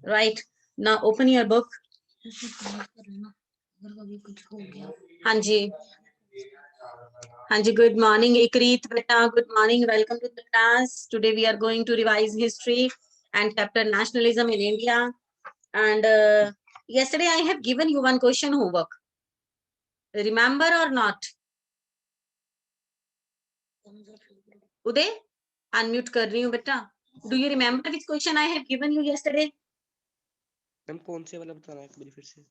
Right. Now open your book. हाँ जी, हाँ जी. Good morning, Ikrit beta. Good morning. Welcome to the class. Today we are going to revise history and chapter nationalism in India. And yesterday I have given you one question homework. Remember or not? Uday, unmute कर रही हूँ बेटा. Do you remember which question I have given you yesterday? Ma'am कौन से वाला बताना है एक बार फिर से?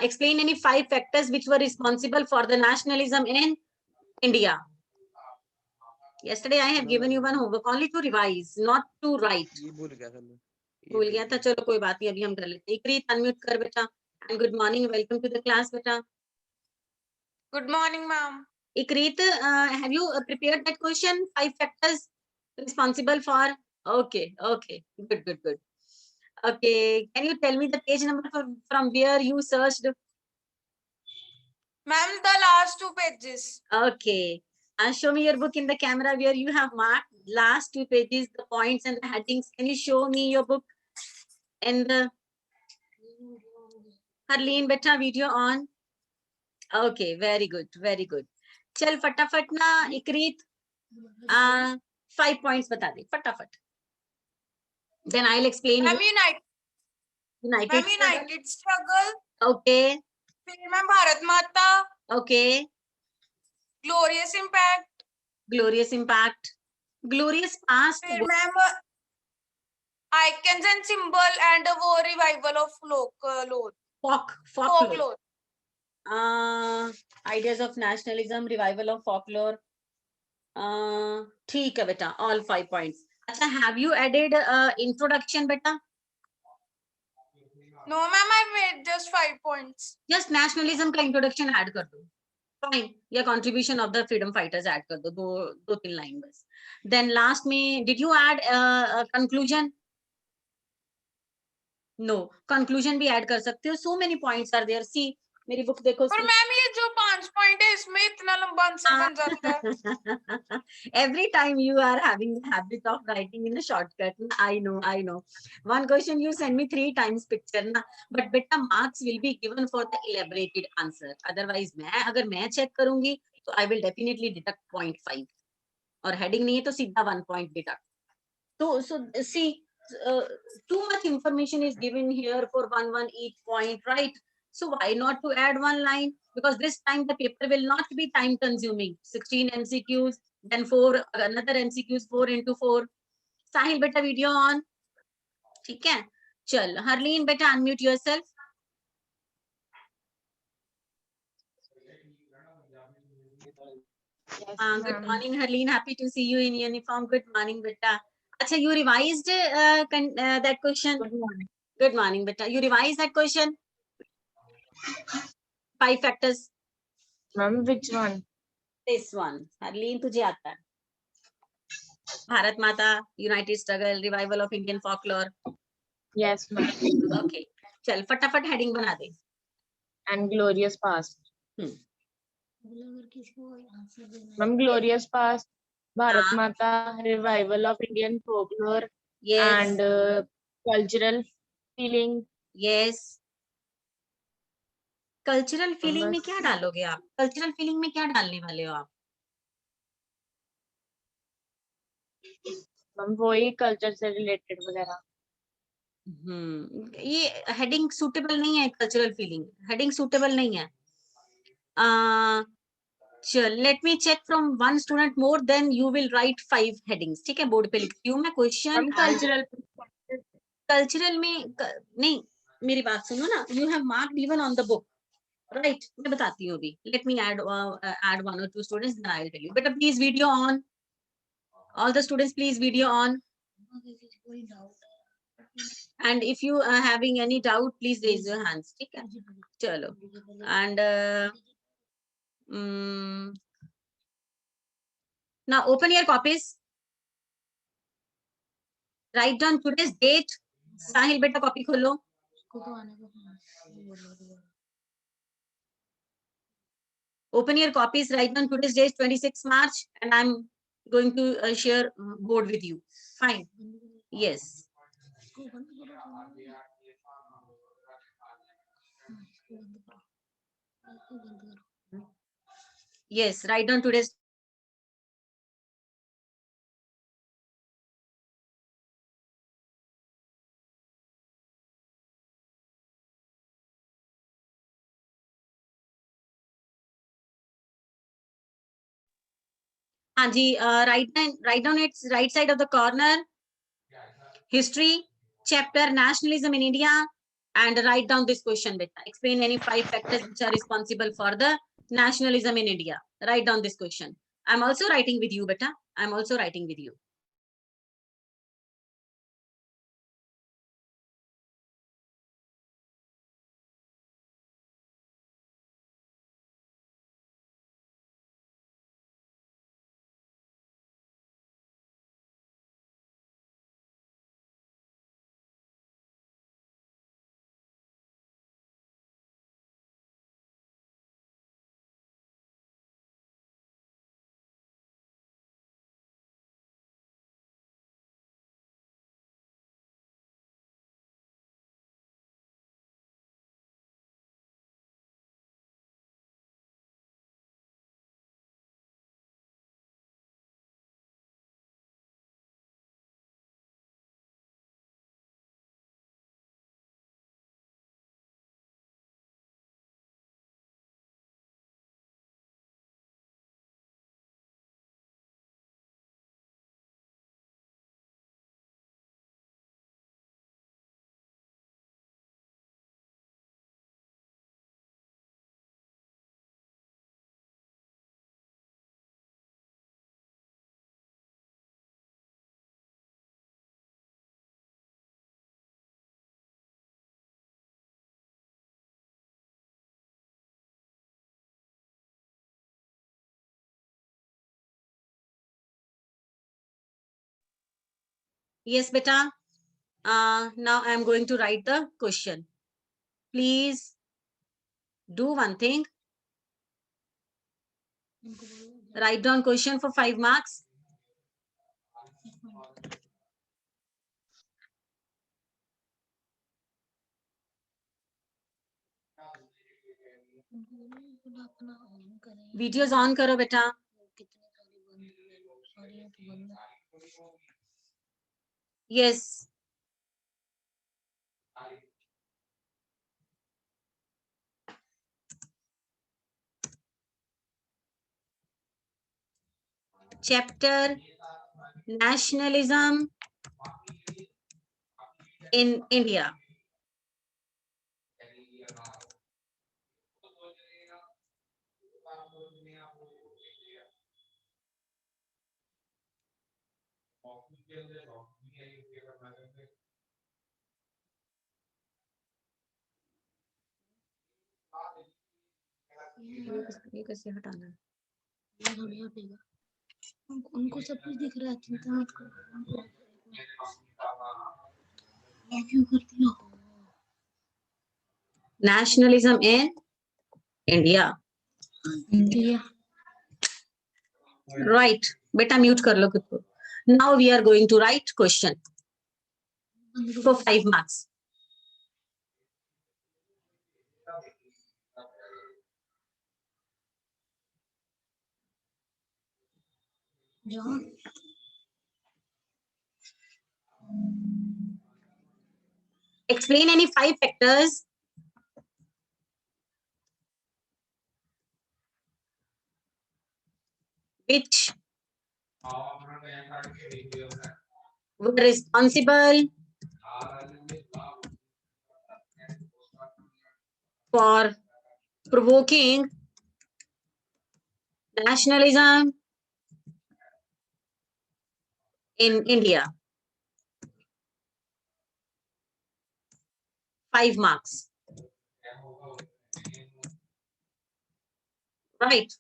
Explain any 5 factors which were responsible for the nationalism in India. Yesterday I have given you one homework only to revise, not to write. ये भूल गया था मैं. भूल गया था. चलो कोई बात नहीं, अभी हम कर लेते हैं. इकरीत अनम्यूट कर बेटा. And good morning, welcome to the class बेटा. Good morning, ma'am. Ikrit, have you prepared that question? 5 factors responsible for. Okay, okay, good, good, good. Okay, can you tell me the page number from where you searched? Ma'am, the last 2 pages. Okay, show me your book in the camera where you have marked last 2 pages, the points and the headings. Can you show me your book? And the Harleen, beta, video on. Okay, very good, very good. चल फटाफट ना इकरीत 5 points बता दे फटाफट. Then I'll explain Ma'am, you. United struggle. Okay. Ma'am, Bharat Mata. Okay. Glorious impact. Glorious impact. Glorious past. Ma'am, icons and symbol and a war revival of folklore. Folklore. Ideas of nationalism, revival of folklore. ठीक है बेटा, all 5 points. अच्छा, have you added introduction बेटा? No, ma'am, I made just 5 points. Just nationalism का introduction add कर दो. Fine. या contribution of the freedom fighters add कर दो. 2-3 line बस. Then last में, did you add a conclusion? No. Conclusion भी add कर सकते हो. So many points are there. See, मेरी book देखो. पर मैम ये जो 5 पॉइंट है इसमें इतना लंबा आंसर बन जाता है. Every time you are having the habit of writing in a shortcut. I know. One question you send me 3 times picture ना, but beta marks will be given for the elaborated answer. Otherwise अगर मैं check करूंगी तो I will definitely deduct 0.5 और heading नहीं है तो सीधा 1 point deduct. So see, too much information is given here for one each point, right? So why not to add 1 line? Because this time the paper will not be time consuming. 16 MCQs, then 4 another MCQs, 4 into 4. Sahil beta video on. ठीक है? चल, Harleen beta unmute yourself. Good morning, Harleen. Happy to see you in uniform. Good morning, beta. Acha, you revised that question? Good morning. Good morning, beta. You revised that question? 5 factors. Ma'am, which one? This one. Harleen, तुझे आता है. Bharat Mata, United Struggle, Revival of Indian Folklore. Yes, ma'am. Okay. चल फटाफट heading बना दे. And glorious past. Ma'am, glorious past, Bharat Mata, revival of Indian folklore, Yes. and cultural feeling. Yes. Cultural feeling में बस। क्या डालोगे आप? Cultural feeling में क्या डालने वाले हो आप? मैम वही कल्चर से रिलेटेड वगैरह. ये हेडिंग सूटेबल नहीं है. कल्चरल फीलिंग हेडिंग सूटेबल नहीं है. चल, let me check from 1 student more, then you will write 5 headings. ठीक है, बोर्ड पे लिखती हूँ मैं क्वेश्चन. कल्चरल में नहीं, मेरी बात सुनो ना. You have marked even on the book, right? मैं बताती हूँ अभी. Let me add 1 or 2 students, then I will tell you. बेटा please video on. All the students, please video on. And if you are having any doubt, please raise your hands. ठीक है? चलो. And now open your copies. Write down today's date. Sahil beta copy खोलो. Open your copies. Write down today's date, 26 March, and I'm going to share board with you. Fine. Yes. Yes, write down today's. हाँ जी, write down its right side of the corner. History, chapter nationalism in India, and write down this question, beta. Explain any 5 factors which are responsible for the nationalism in India. Write down this question. I'm also writing with you, beta. I'm also writing with you. Yes, beta. Now I'm going to write the question. Please do one thing. Write down question for 5 marks. Videos on karo beta. Yes. Chapter nationalism in India. ये कैसे हटाना है? उनको सब कुछ दिख रहा है, चिंता मत करो। ये क्यों कर दिया? Nationalism in India. India Right. Beta mute kar lo खुद को. Now we are going to write question for 5 marks. जहाँ Explain any 5 factors which were responsible for provoking nationalism in India. 5 marks. Right.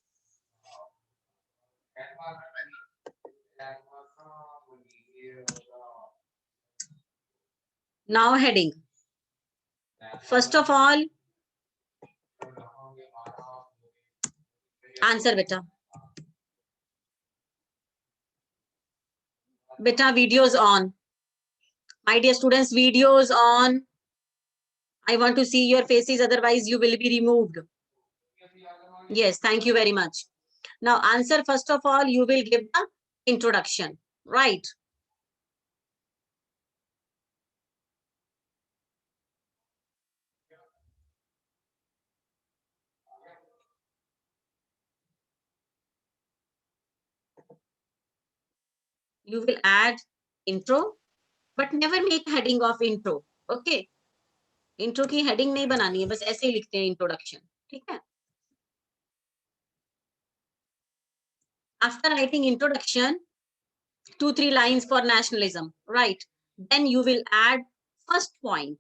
Now heading. First of all, answer beta. Beta videos on. My dear students, videos on. I want to see your faces, otherwise you will be removed. Yes, thank you very much. Now answer, first of all, you will give the introduction, right? You will add intro, but never make heading of intro. Okay, intro की heading नहीं बनानी है, बस ऐसे ही लिखते हैं introduction. ठीक है? After writing introduction, 2-3 lines for nationalism, right? Then you will add first point,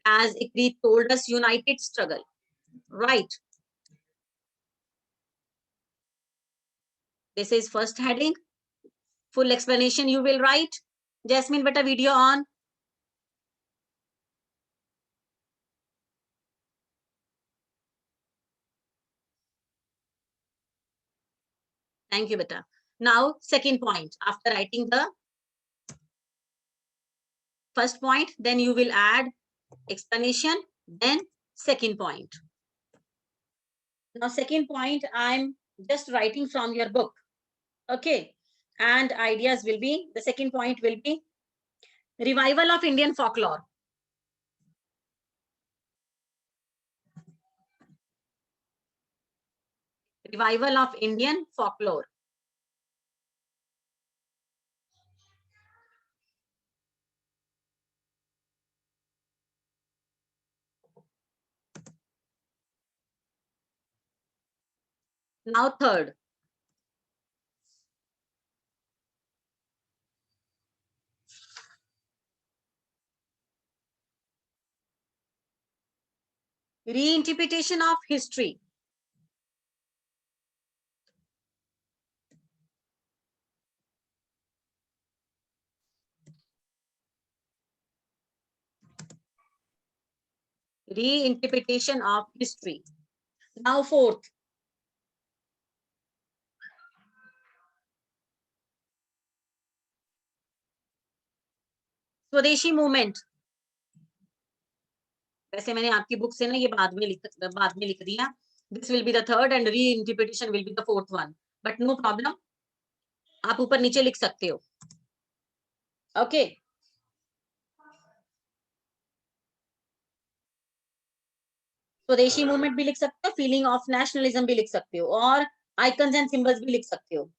as Ikrit told us, united struggle, right? This is first heading. Full explanation you will write. Jasmine, beta, video on. Thank you, beta. Now, second point. After writing the first point, then you will add explanation, then second point. Now, second point, I'm just writing from your book. Okay. And ideas will be, the second point will be revival of Indian folklore. Revival of Indian folklore. Now, third. Reinterpretation of history. Reinterpretation of history. Now, fourth. स्वदेशी movement. वैसे मैंने आपकी book से ना ये बाद में लिख दिया. This will be the third and reinterpretation will be the fourth one. But no problem. आप ऊपर नीचे लिख सकते हो. Okay. स्वदेशी मूवमेंट भी लिख सकते हो, फीलिंग ऑफ नेशनलिज्म भी लिख सकते हो, और आइकन्स एंड सिंबल्स भी लिख सकते हो.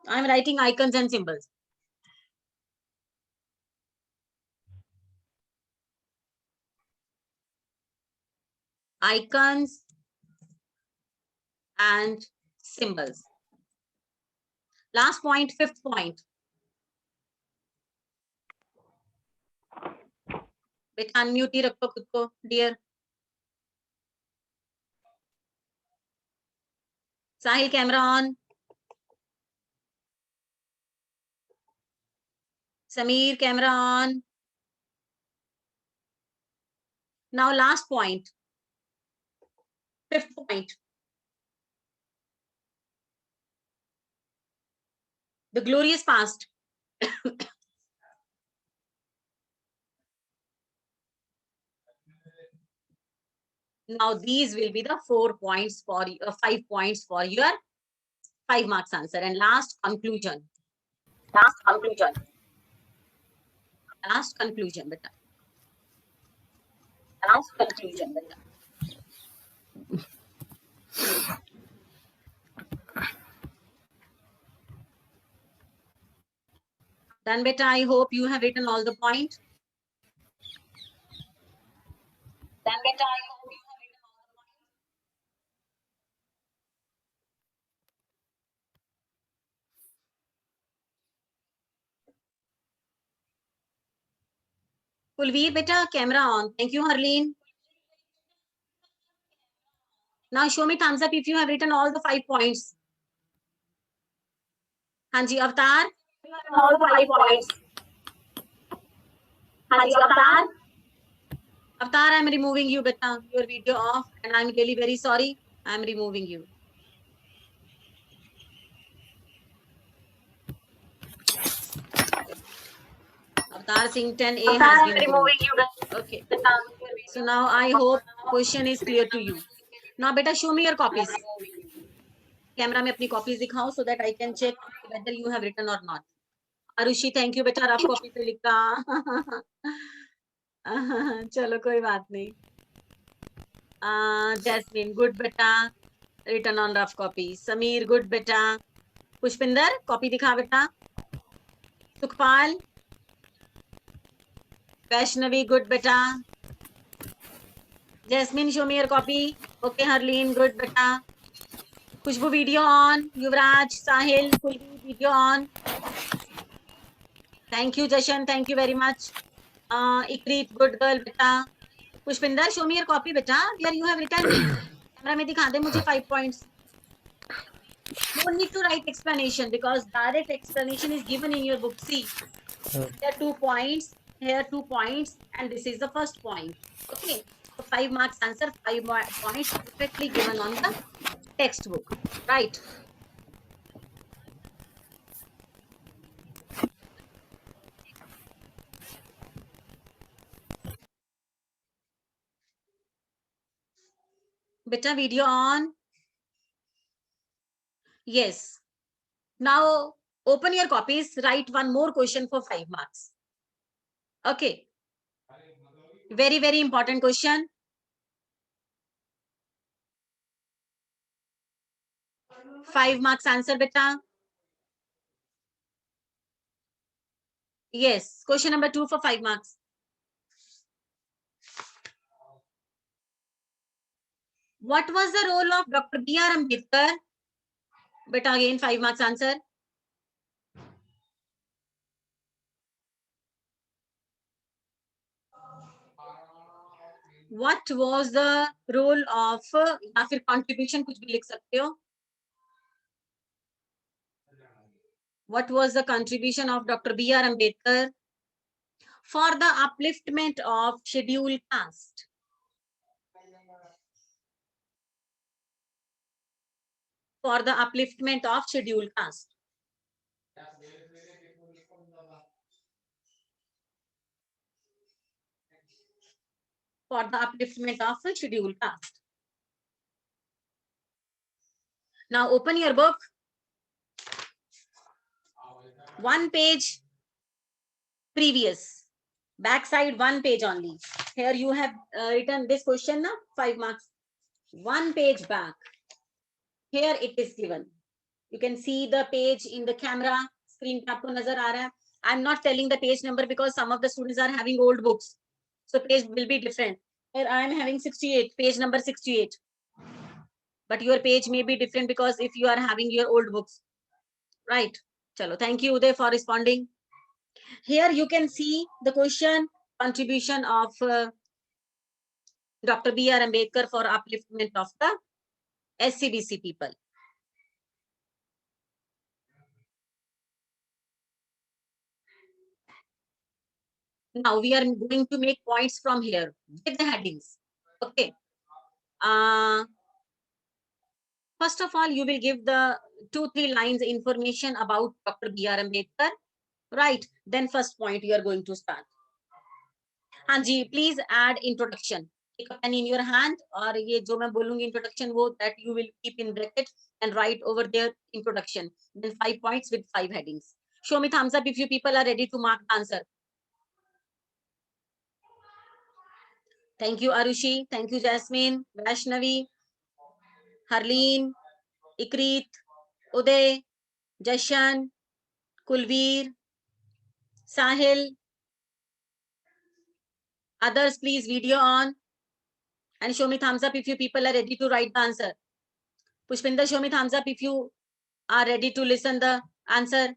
I am writing icons and symbols. Icons and symbols. Last point, fifth point. बेटा अनम्यूट ही रखो खुद को, dear. Sahil, camera on. Sameer, camera on. Now last point. Fifth point. The glorious past. Now these will be the 4 points for 5 points for your 5 marks answer. And last conclusion. Last conclusion. Last conclusion, beta. Last conclusion, beta. Then beta, I hope you have written all the points. Then beta, I hope you have written all the points. Kulveer, beta, camera on. Thank you, Harleen. Now show me thumbs up if you have written all the 5 points. Hanji, Avatar. All the 5 points. Hanji, Avatar. Avatar, I'm removing you, beta. Your video off, and I'm really very sorry. I'm removing you. Avatar Singh 10A has been removed. Okay. So now I hope question is clear to you. Now beta show me your copies. Camera में अपनी copies दिखाओ so that I can check whether you have written or not. Arushi thank you बेटा rough copy पे लिखा. चलो कोई बात नहीं. Jasmine good बेटा written on rough copy. Sameer good बेटा. पुष्पिंदर कॉपी दिखा बेटा. सुखपाल वैष्णवी good बेटा. Jasmine show me your copy. Okay Harleen good बेटा. Khushbu video on. Yuvraj Sahil Kulveer video on. Thank you Jashan, thank you very much. Ikrit good girl बेटा. Pushpinder show me your copy बेटा. Here you have written. Camera में दिखा दे मुझे 5 points. No need to write explanation because direct explanation is given in your book. See, there are 2 points, here 2 points, and this is the first point. Okay, so 5 marks answer, 5 points perfectly given on the textbook, right? Beta video on. Yes. Now open your copies, write one more question for 5 marks. Okay. Very, very important question. Five marks answer beta. Yes. Question number 2 for 5 marks. What was the role of Dr. B.R. Ambedkar? But again, 5 marks answer. What was the role of या फिर contribution कुछ भी लिख सकते हो. What was the contribution of Dr. B.R. Ambedkar for the upliftment of scheduled caste? For the upliftment of scheduled caste. For the upliftment of a scheduled caste. Now open your book. 1 page previous. Backside 1 page only. Here you have written this question now 5 marks. 1 page back. Here it is given. You can see the page in the camera screen पे आपको नजर आ रहा है. I'm not telling the page number because some of the students are having old books. So page will be different. Here I am having 68, page number 68. But your page may be different because if you are having your old books. Right. Chalo, thank you Uday for responding. Here you can see the question contribution of Dr. B.R. Ambedkar for upliftment of the SCBC people. Now we are going to make points from here with the headings. Okay. First of all, you will give the 2-3 lines information about Dr. B.R. Ambedkar. Right. Then first point you are going to start. Hanji, please add introduction. Take a pen in your hand or ये जो मैं बोलूँगी introduction वो that you will keep in bracket and write over there introduction. Then 5 points with 5 headings. Show me thumbs up if you people are ready to mark the answer. Thank you, Arushi. Thank you, Jasmine, Vaishnavi, Harleen, Ikrit, Uday, Jashan, Kulveer, Sahil. Others, please video on and show me thumbs up if you people are ready to write the answer. Pushpinder, show me thumbs up if you are ready to listen the answer.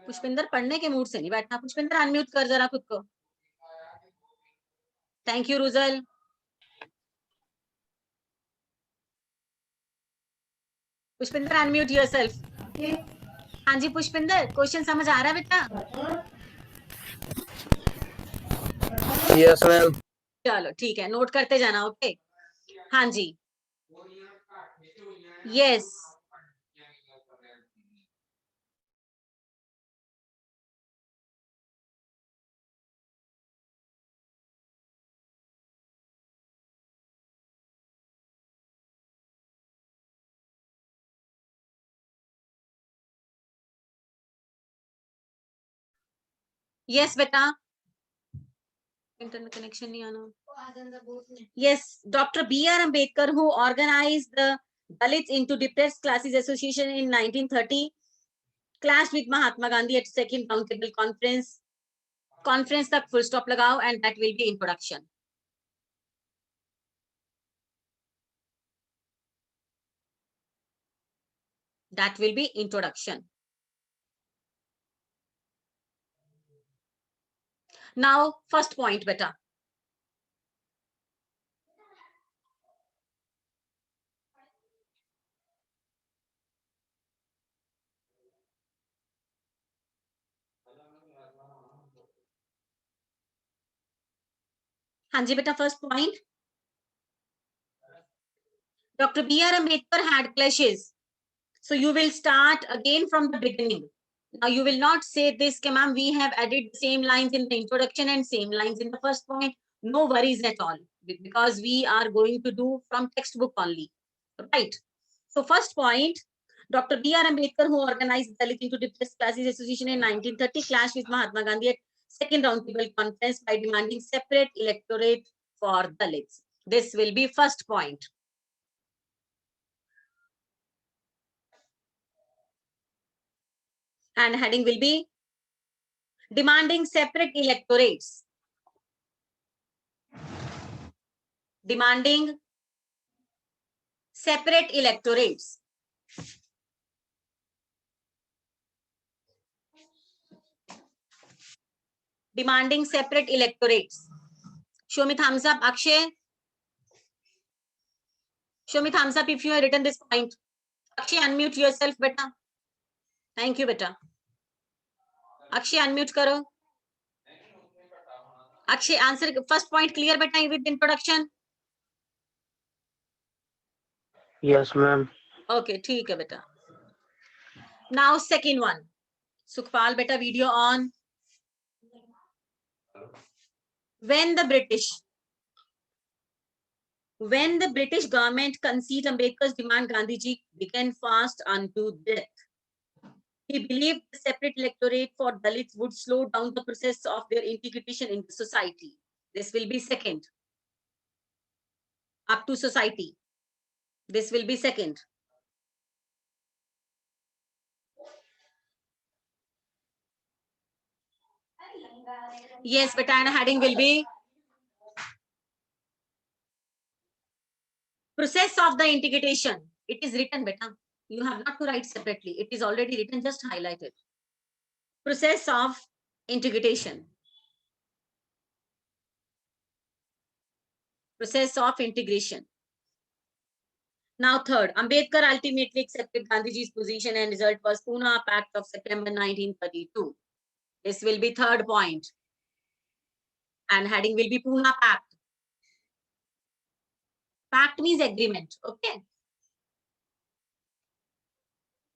Pushpinder पढ़ने के mood से नहीं बैठना. Pushpinder unmute कर जरा खुद को. Thank you Rujal. Pushpinder unmute yourself. हाँ जी पुष्पिंदर क्वेश्चन समझ आ रहा है बेटा? Yes ma'am. चलो ठीक है नोट करते जाना. ओके हाँ जी. Yes Yes, beta. Internet connection nahi aana. Yes, Dr. B.R. Ambedkar, who organized the Dalits into Depressed Classes Association in 1930, clashed with Mahatma Gandhi at second roundtable conference. Conference tak full stop lagao, and that will be introduction. That will be introduction. Now, first point, beta. Hanji, beta, first point. Dr. B.R. Ambedkar had clashes. So you will start again from the beginning. Now you will not say this, ma'am, we have added the same lines in the introduction and same lines in the first point. No worries at all, because we are going to do from textbook only, right? So first point, Dr. B.R. Ambedkar, who organized Dalit into Depressed Classes Association in 1930, clashed with Mahatma Gandhi at second roundtable conference by demanding separate electorate for Dalits. This will be first point. And heading will be demanding separate electorates. Demanding separate electorates. Demanding separate electorates. Show me thumbs up, Akshay. Show me thumbs up if you have written this point. Akshay, unmute yourself, beta. Thank you, beta. Akshay, unmute karo. Akshay, answer first point clear, beta, with introduction. Yes, ma'am. Okay, ठीक है, beta. Now, second one. Sukhpal, beta, video on. When the British government conceded Ambedkar's demand, Gandhiji began fast unto death. He believed the separate electorate for Dalits would slow down the process of their integration into society. This will be second. Up to society. This will be second. Yes, beta, and heading will be process of the integration. It is written, beta. You have not to write separately. It is already written, just highlight it. Process of integration. Process of integration. Now, third, Ambedkar ultimately accepted Gandhiji's position and result was Pune Pact of September 1932. This will be third point. And heading will be Pune Pact. Pact means agreement, okay?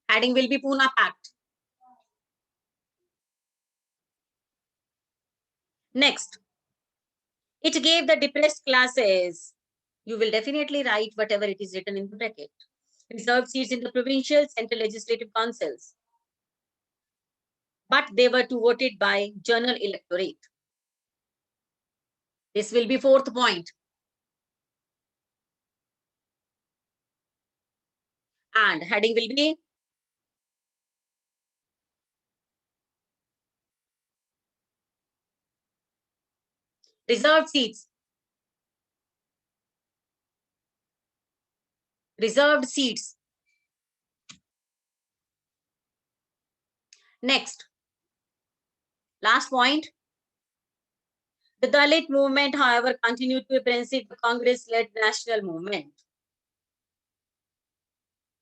Heading will be Pune Pact. Next, it gave the depressed classes. You will definitely write whatever it is written in the bracket. Reserved seats in the provincial central legislative councils. But they were to voted by general electorate. This will be fourth point. And heading will be reserved seats. Reserved seats. Next, last point. The Dalit movement, however, continued to precede the Congress-led national movement.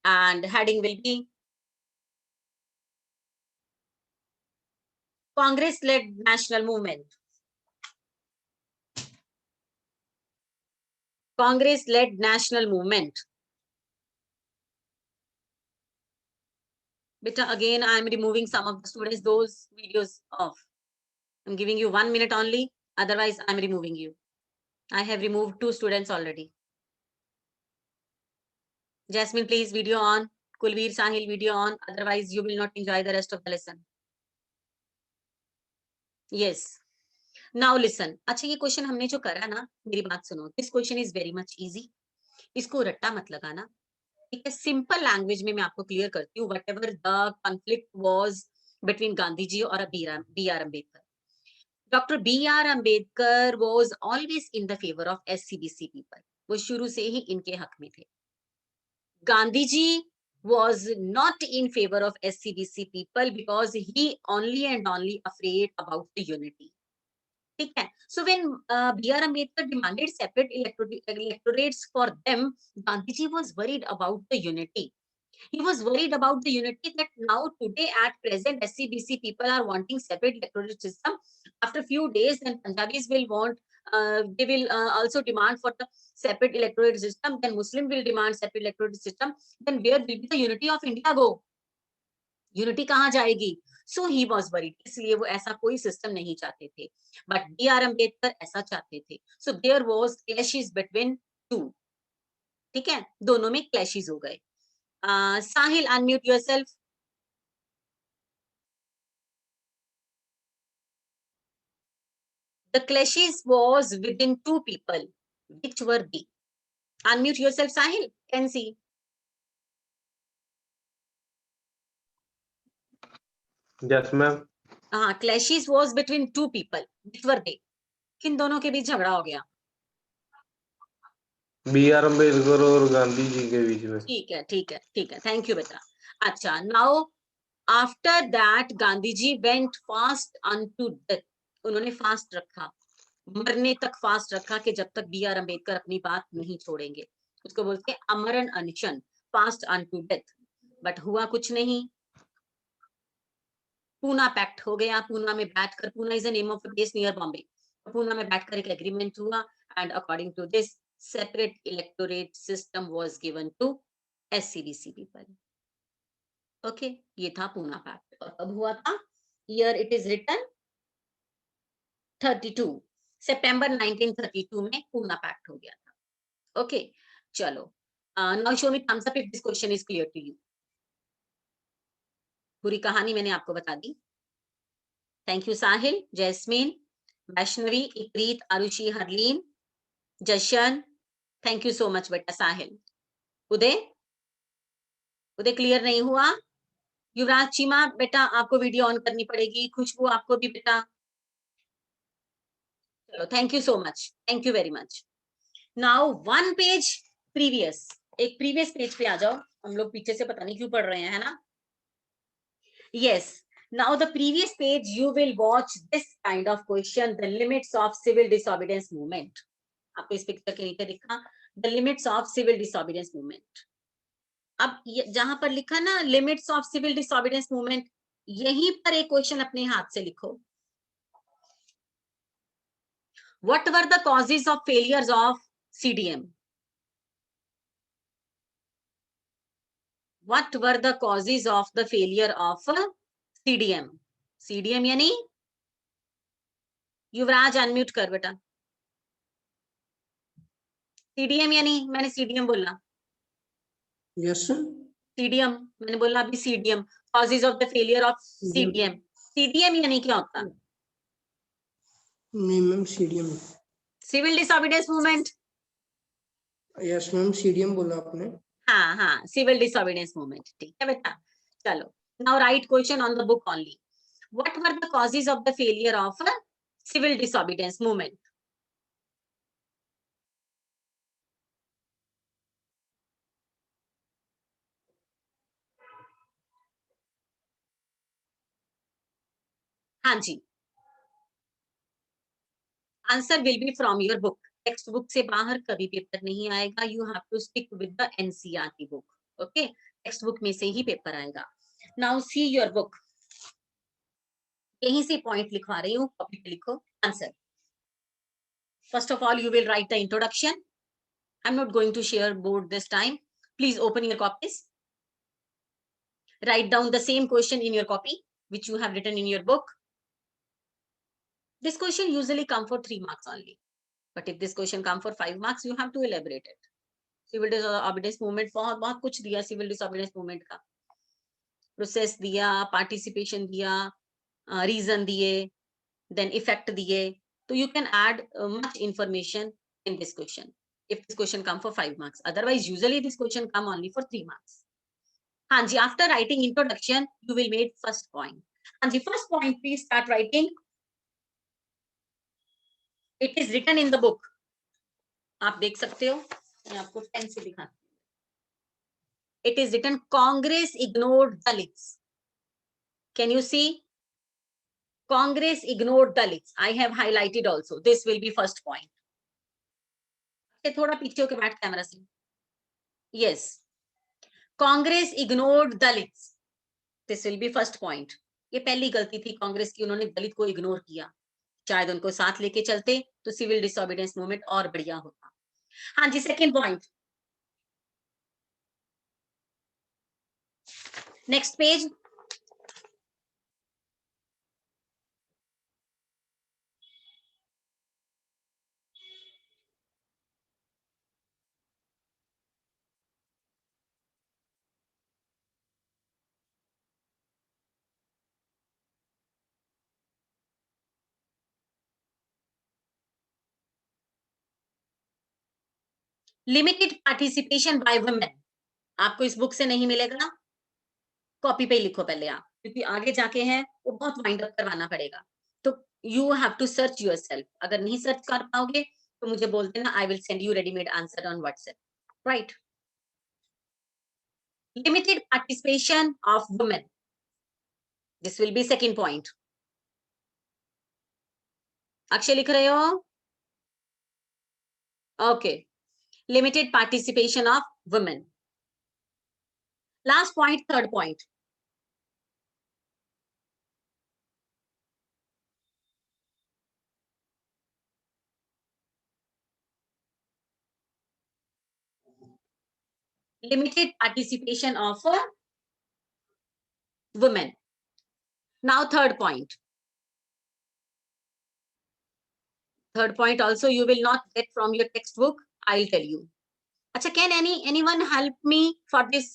And heading will be Congress-led national movement. Congress-led national movement. Beta, again, I am removing some of the students, those videos off. I'm giving you 1 minute only. Otherwise, I'm removing you. I have removed 2 students already. Jasmine, please, video on. Kulveer, Sahil, video on. Otherwise, you will not enjoy the rest of the lesson. Yes, now listen. अच्छा, ये question हमने जो करा ना, मेरी बात सुनो, this question is very much easy. इसको रट्टा मत लगाना, ठीक है? सिंपल लैंग्वेज में मैं आपको क्लियर करती हूँ। Whatever the conflict was between Gandhi ji और B R Ambedkar, doctor B R Ambedkar was always in the favour of SCBC people. वो शुरू से ही इनके हक में थे। Gandhi ji was not in favor of SCBC people because he only and only afraid about the unity. ठीक है? So when B.R. Ambedkar demanded separate electorates for them, Gandhi ji was worried about the unity. He was worried about the unity that now today at present SCBC people are wanting separate electorate system. After few days, then Punjabis will want, they will also demand for the separate electorate system. Then Muslim will demand separate electorate system. Then where will be the unity of India go? Unity कहाँ जाएगी? सो he was worried, इसलिए वो ऐसा कोई system नहीं चाहते थे। But B.R. Ambedkar ऐसा चाहते थे। So there was clashes between two, ठीक है? दोनों में क्लैशेस हो गए। Sahil, unmute yourself. The clashes was within two people. Which were they? Unmute yourself, Sahil. Can see. Yes, ma'am. Clashes was between two people. Which were they? किन दोनों के बीच झगड़ा हो गया? B.R. अम्बेडकर और गांधी जी के बीच में। ठीक है, ठीक है, ठीक है। थैंक यू बेटा। अच्छा, now after that Gandhi ji went fast unto death. उन्होंने फास्ट रखा, मरने तक फास्ट रखा, कि जब तक B.R. अम्बेडकर अपनी बात नहीं छोड़ेंगे। उसको बोलते हैं अमरण अनशन, फास्ट अनटू डेथ। बट हुआ कुछ नहीं। पूना पैक्ट हो गया। पूना में बैठकर, Poona is the name of a place near Bombay, Poona में बैठकर एक एग्रीमेंट हुआ and according to this separate electorate system was given to SCBC people. Okay, ये था पूना पैक्ट। और कब हुआ था? ईयर इट इज रिटन 32 सितंबर 1932 में पूना पैक्ट हो गया था। ओके, चलो, now show me thumbs up if this question is clear to you. पूरी कहानी मैंने आपको बता दी। Thank you Sahil, Jasmine, Vaishnavi, Ikreet, Aarushi, Harleen, Jashan, thank you so much बेटा। साहिल, उदय, उदय क्लियर नहीं हुआ? युवराज, चीमा बेटा आपको वीडियो ऑन करनी पड़ेगी। खुशबू आपको भी बेटा। चलो, thank you so much, thank you very much. Now one page previous, एक प्रीवियस पेज पे आ जाओ। हम लोग पीछे से पता नहीं क्यों पढ़ रहे हैं, है ना? Yes, now the previous page you will watch this kind of question, the limits of civil disobedience movement. आपको इस पिक्चर के नीचे लिखा the limits of civil disobedience movement. अब जहां पर लिखा ना limits of civil disobedience movement, यहीं पर एक क्वेश्चन अपने हाथ से लिखो। What were the causes of failures of CDM? What were the causes of the failure of CDM? CDM यानी, युवराज अनम्यूट कर बेटा। CDM यानी, मैंने CDM बोला। Yes sir. CDM मैंने बोला अभी, CDM causes of the failure of CDM। CDM यानी क्या होता? नहीं ma'am, CDM. Civil disobedience movement. Yes ma'am, CDM बोला आपने। हाँ हाँ, सिविल डिसोबीडियंस मूवमेंट, ठीक है बेटा। चलो, now right question on the book only. What were the causes of the failure of civil disobedience movement? हाँ जी, answer will be from your book. Text book से बाहर कभी पेपर नहीं आएगा। You have to stick with the NCERT book. Okay, text book में से ही पेपर आएगा। नाउ सी योर बुक, यहीं से पॉइंट लिखवा रही हूँ, कॉपी पे लिखो answer. First of all you will write the introduction. I am not going to share board this time, please open your copies, write down the same question in your copy which you have written in your book. This question usually come for 3 marks only, but if this question come for 5 marks, you have to elaborate it. Civil disobedience movement बहुत बहुत कुछ दिया, civil disobedience movement का process दिया, participation दिया, reason दिए, then effect दिए, तो you can add much information in this question. If this question come for 5 marks, otherwise usually this question come only for 3 marks. हाँ जी, after writing introduction, you will make first point. हाँ जी, first point please start writing. It is written in the book. आप देख सकते हो, मैं आपको pen से दिखाती हूँ. It is written Congress ignored Dalits. Can you see? Congress ignored Dalits. I have highlighted also. This will be first point. थोड़ा पीछे होके बैठ कैमरा से. Yes. Congress ignored Dalits. This will be first point. ये पहली गलती थी कांग्रेस की, उन्होंने दलित को इग्नोर किया. शायद उनको साथ लेके चलते तो सिविल डिसोबीडियंस मूवमेंट और बढ़िया होता. हाँ जी, second point. Next page. Limited participation by women. आपको इस बुक से नहीं मिलेगा, कॉपी पे लिखो पहले आप, क्योंकि आगे जाके है वो बहुत वाइंड अप करवाना पड़ेगा. तो you have to search yourself. अगर नहीं सर्च कर पाओगे तो मुझे बोल देना, I will send you readymade answer on WhatsApp. Right. Limited participation of women. This will be second point. Akshay लिख रहे हो? Okay. Limited participation of women. Last point, third point. Limited participation of women. Now third point. Third point also you will not get from your textbook. I'll tell you. Acha, can anyone help me for this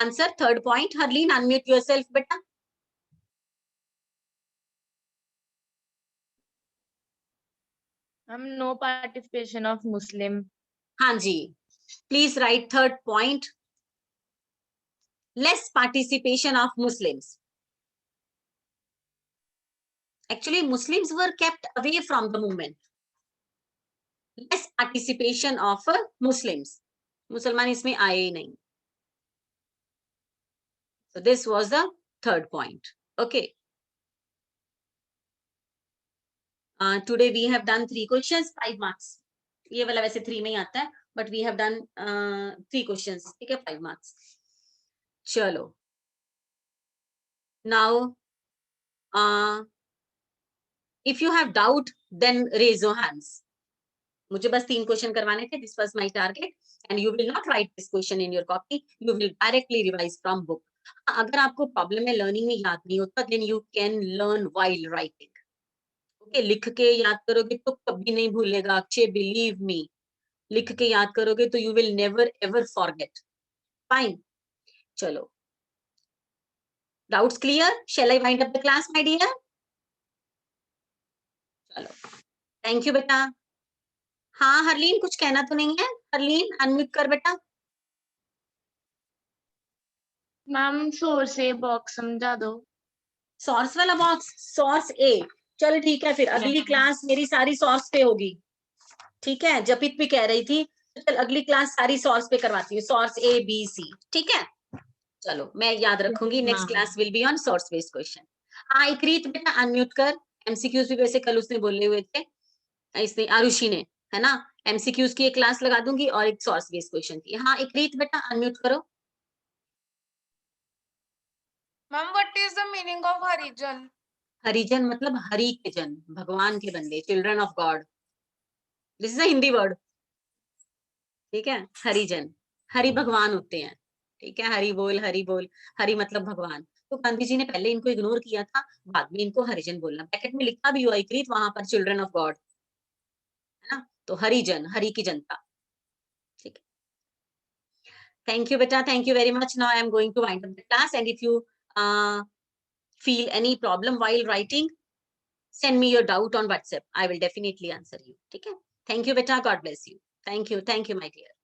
answer? Third point. Harleen, unmute yourself, beta. No participation of Muslim. हाँ जी. Please write third point. Less participation of Muslims. Actually, Muslims were kept away from the movement. Less participation of Muslims. मुसलमान इसमें आए ही नहीं. So this was the third point. Okay. Today we have done 3 questions, 5 marks. ये वाला वैसे 3 में ही आता है, but we have done 3 questions. ठीक है, 5 marks. चलो. Now, if you have doubt, then raise your hands. मुझे बस 3 क्वेश्चन करवाने थे. This was my target, and you will not write this question in your copy. You will directly revise from book. अगर आपको problem है learning में याद नहीं होता, then you can learn while writing. Okay, लिख के याद करोगे तो कभी नहीं भूलेगा. Akshay, believe me. लिख के याद करोगे तो you will never ever forget. Fine. चलो. Doubts clear? Shall I wind up the class, my dear? चलो. Thank you, बेटा. हाँ हरलीन, कुछ कहना तो नहीं है? हरलीन अनम्यूट कर बेटा. मैम सोर्स ए बॉक्स समझा दो. सोर्स वाला बॉक्स, सोर्स ए. चलो ठीक है, फिर अगली क्लास मेरी सारी सोर्स पे होगी. ठीक है, जपित भी कह रही थी, तो चल अगली क्लास सारी सोर्स पे करवाती हूँ. Source A B C. ठीक है, चलो मैं याद रखूंगी. Next class will be on source based question. हाँ इकरीत बेटा अनम्यूट कर. एमसीक्यूज भी वैसे कल उसने बोले हुए थे, इसने आरुषि ने, है ना. एमसीक्यूज की एक क्लास लगा दूंगी और एक सोर्स बेस्ड क्वेश्चन की. हाँ इकरीत बेटा अनम्यूट करो. Ma'am what is the meaning of Harijan? Harijan मतलब हरि के जन, भगवान के बंदे, children of God. This is a Hindi word. ठीक है, हरिजन, हरि भगवान होते हैं. ठीक है, हरि बोल, हरि बोल. हरि मतलब भगवान. तो गांधी जी ने पहले इनको इग्नोर किया था, बाद में इनको हरिजन बोलना. ब्रैकेट में लिखा भी हुआ इकरीत वहां पर, चिल्ड्रन ऑफ गॉड, है ना. तो हरिजन, हरि की जनता. ठीक है. Thank you beta, thank you very much. Now I am going to wind up the class, and if you feel any problem while writing, send me your doubt on WhatsApp. I will definitely answer you. ठीक है? Thank you, beta. God bless you. Thank you, my dear.